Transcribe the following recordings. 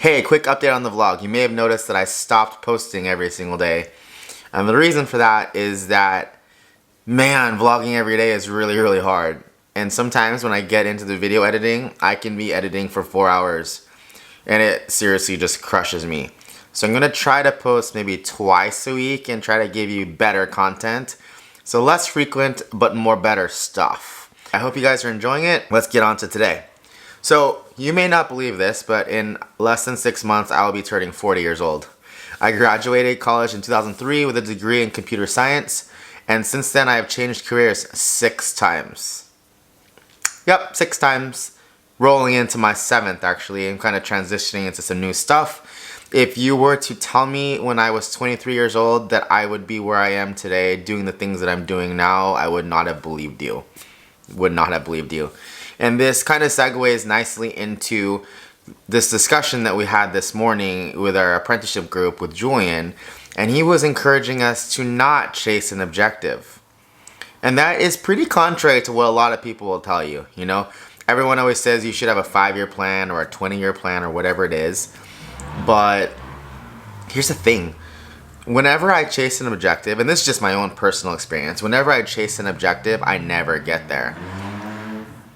Hey, quick update on the vlog. You may have noticed that I stopped posting every single day. And the reason for that is that, man, vlogging every day is really hard. And sometimes when I get into the video editing, I can be editing for 4 hours. And it seriously just crushes me. So I'm going to try to post maybe twice a week and try to give you better content. So less frequent, but more better stuff. I hope you guys are enjoying it. Let's get on to today. So you may not believe this, but in less than 6 months, I will be turning 40 years old. I graduated college in 2003 with a degree in computer science, and since then I have changed careers 6 times. Yep, 6 times. Rolling into my 7th actually, and kind of transitioning into some new stuff. If you were to tell me when I was 23 years old that I would be where I am today doing the things that I'm doing now, I would not have believed you. Would not have believed you. And this kind of segues nicely into this discussion that we had this morning with our apprenticeship group with Julian, and he was encouraging us to not chase an objective. And that is pretty contrary to what a lot of people will tell you, you know? Everyone always says you should have a 5-year plan or a 20-year plan or whatever it is. But here's the thing. Whenever I chase an objective, and this is just my own personal experience, whenever I chase an objective, I never get there.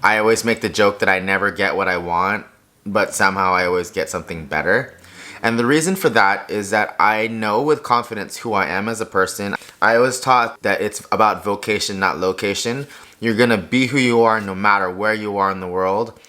I always make the joke that I never get what I want, but somehow I always get something better. And the reason for that is that I know with confidence who I am as a person. I was taught that it's about vocation, not location. You're gonna be who you are no matter where you are in the world.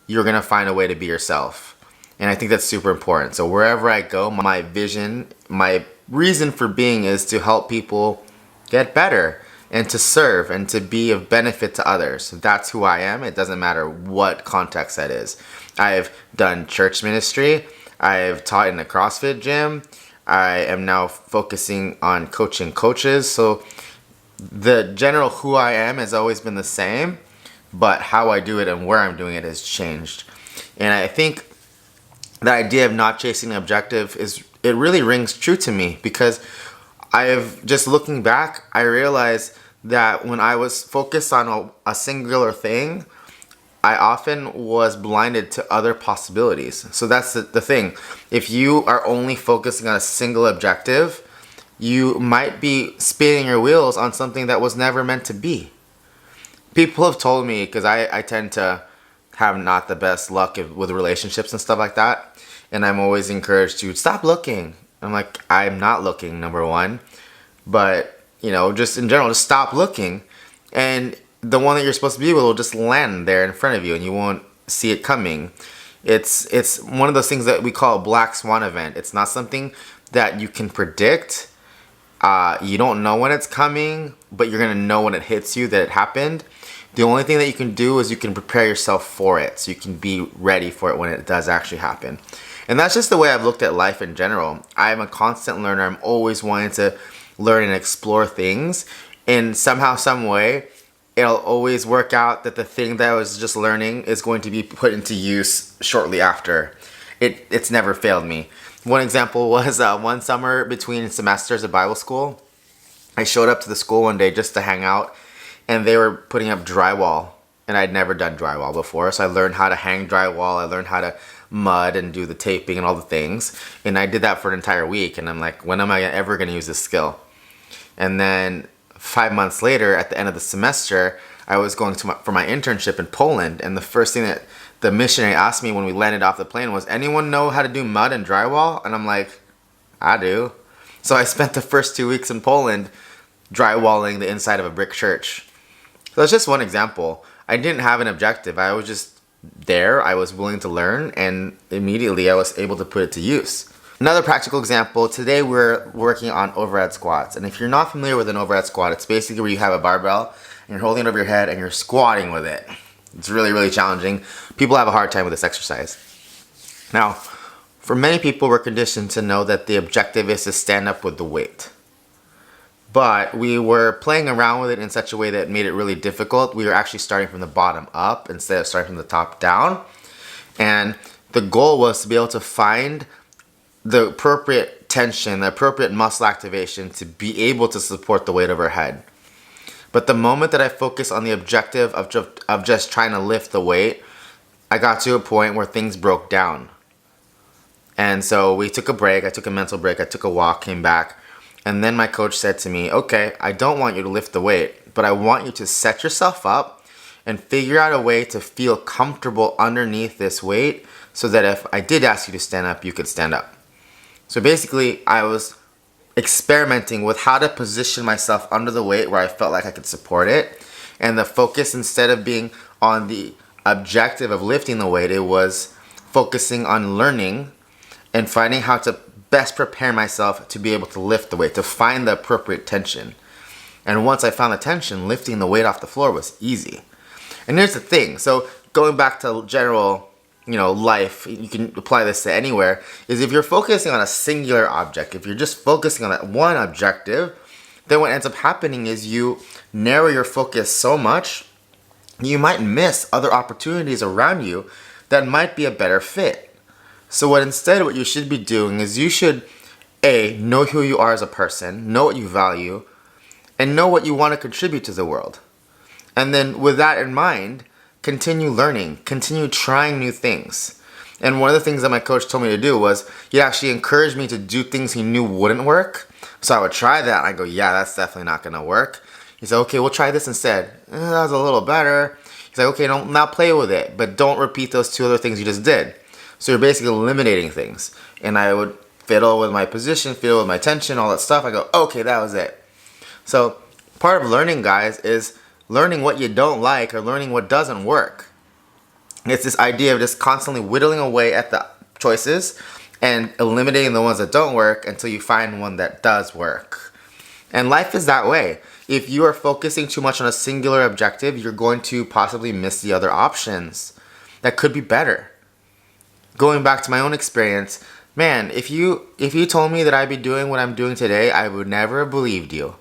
You're gonna find a way to be yourself. And I think that's super important. So wherever I go, my vision, my reason for being is to help people get better and to serve and to be of benefit to others. That's who I am. It doesn't matter what context that is. I've done church ministry. I've taught in a CrossFit gym. I am now focusing on coaching coaches. So the general who I am has always been the same, but how I do it and where I'm doing it has changed. And I think the idea of not chasing an objective it really rings true to me, because just looking back, I realized that when I was focused on a singular thing, I often was blinded to other possibilities. So that's the thing. If you are only focusing on a single objective, you might be spinning your wheels on something that was never meant to be. People have told me, because I tend to have not the best luck with relationships and stuff like that, and I'm always encouraged to stop looking. I'm like, I'm not looking, number one, but just in general, just stop looking, and the one that you're supposed to be with will just land there in front of you and you won't see it coming. It's one of those things that we call a black swan event. It's not something that you can predict. You don't know when it's coming, but you're gonna know when it hits you that it happened. The only thing that you can do is you can prepare yourself for it, so you can be ready for it when it does actually happen. And that's just the way I've looked at life in general. I'm a constant learner. I'm always wanting to learn and explore things. And somehow, some way, it'll always work out that the thing that I was just learning is going to be put into use shortly after. It's never failed me. One example was one summer between semesters at Bible school. I showed up to the school one day just to hang out, and they were putting up drywall. And I'd never done drywall before, so I learned how to hang drywall. I learned how to mud and do the taping and all the things. And I did that for an entire week, and I'm like, when am I ever going to use this skill? And then 5 months later, at the end of the semester, I was going for my internship in Poland, and the first thing that the missionary asked me when we landed off the plane was, anyone know how to do mud and drywall? And I'm like, I do. So I spent the first 2 weeks in Poland drywalling the inside of a brick church. So that's just one example. I didn't have an objective. I was just there. I was willing to learn, and immediately I was able to put it to use. Another practical example, today we're working on overhead squats. And if you're not familiar with an overhead squat, it's basically where you have a barbell and you're holding it over your head and you're squatting with it. It's really challenging. People have a hard time with this exercise. Now, for many people, we're conditioned to know that the objective is to stand up with the weight. But we were playing around with it in such a way that made it really difficult. We were actually starting from the bottom up instead of starting from the top down. And the goal was to be able to find the appropriate tension, the appropriate muscle activation to be able to support the weight overhead. But the moment that I focused on the objective of just trying to lift the weight, I got to a point where things broke down. And so we took a break. I took a mental break. I took a walk, came back. And then my coach said to me, okay, I don't want you to lift the weight, but I want you to set yourself up and figure out a way to feel comfortable underneath this weight so that if I did ask you to stand up, you could stand up. So basically, I was experimenting with how to position myself under the weight where I felt like I could support it. And the focus, instead of being on the objective of lifting the weight, it was focusing on learning and finding how to best prepare myself to be able to lift the weight, to find the appropriate tension. And once I found the tension, lifting the weight off the floor was easy. And here's the thing. So going back to general, life, you can apply this to anywhere, is if you're focusing on a singular object, if you're just focusing on that one objective, then what ends up happening is you narrow your focus so much, you might miss other opportunities around you that might be a better fit. So what you should be doing is you should know who you are as a person, know what you value, and know what you want to contribute to the world. And then with that in mind, continue learning, continue trying new things. And one of the things that my coach told me to do was he actually encouraged me to do things he knew wouldn't work. So I would try that and I go, yeah, that's definitely not going to work. He said, okay, we'll try this instead. That was a little better. He's like, okay, don't now play with it, but don't repeat those two other things you just did. So you're basically eliminating things. And I would fiddle with my position, fiddle with my tension, all that stuff. I go, okay, that was it. So part of learning, guys, is learning what you don't like or learning what doesn't work. It's this idea of just constantly whittling away at the choices and eliminating the ones that don't work until you find one that does work. And life is that way. If you are focusing too much on a singular objective, you're going to possibly miss the other options that could be better. Going back to my own experience, man, if you told me that I'd be doing what I'm doing today, I would never have believed you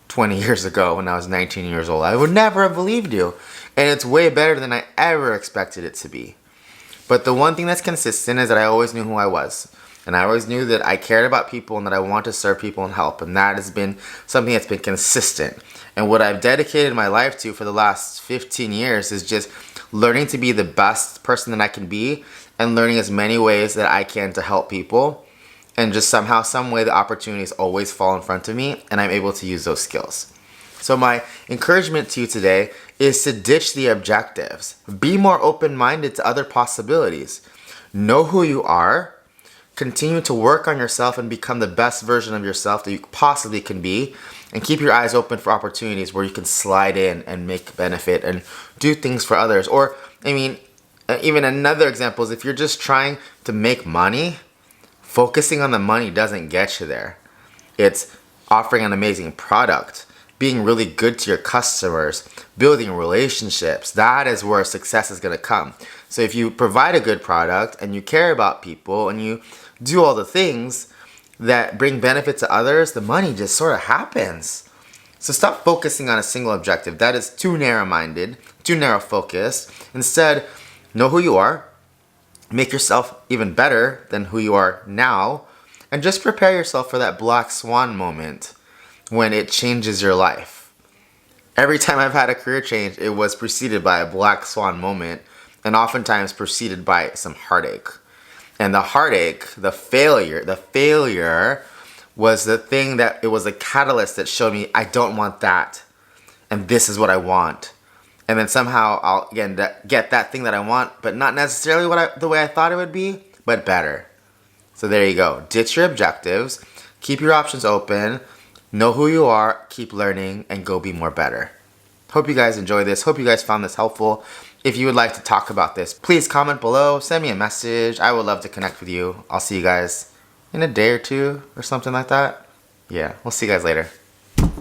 20 years ago when I was 19 years old. I would never have believed you. And it's way better than I ever expected it to be. But the one thing that's consistent is that I always knew who I was. And I always knew that I cared about people and that I want to serve people and help. And that has been something that's been consistent. And what I've dedicated my life to for the last 15 years is just learning to be the best person that I can be and learning as many ways that I can to help people. And just somehow, some way, the opportunities always fall in front of me and I'm able to use those skills. So my encouragement to you today is to ditch the objectives. Be more open-minded to other possibilities. Know who you are. Continue to work on yourself and become the best version of yourself that you possibly can be. And keep your eyes open for opportunities where you can slide in and make benefit and do things for others. Or, even another example is if you're just trying to make money, focusing on the money doesn't get you there. It's offering an amazing product, being really good to your customers, building relationships. That is where success is going to come. So if you provide a good product and you care about people and you do all the things that bring benefit to others, the money just sort of happens. So stop focusing on a single objective. That is too narrow-minded, too narrow-focused. Instead, know who you are, make yourself even better than who you are now, and just prepare yourself for that black swan moment when it changes your life. Every time I've had a career change, it was preceded by a black swan moment, and oftentimes preceded by some heartache. And the heartache, the failure was the thing that, it was a catalyst that showed me I don't want that, and this is what I want. And then somehow I'll, again, get that thing that I want, but not necessarily the way I thought it would be, but better. So there you go. Ditch your objectives. Keep your options open. Know who you are. Keep learning and go be more better. Hope you guys enjoyed this. Hope you guys found this helpful. If you would like to talk about this, please comment below. Send me a message. I would love to connect with you. I'll see you guys in a day or two or something like that. Yeah, we'll see you guys later.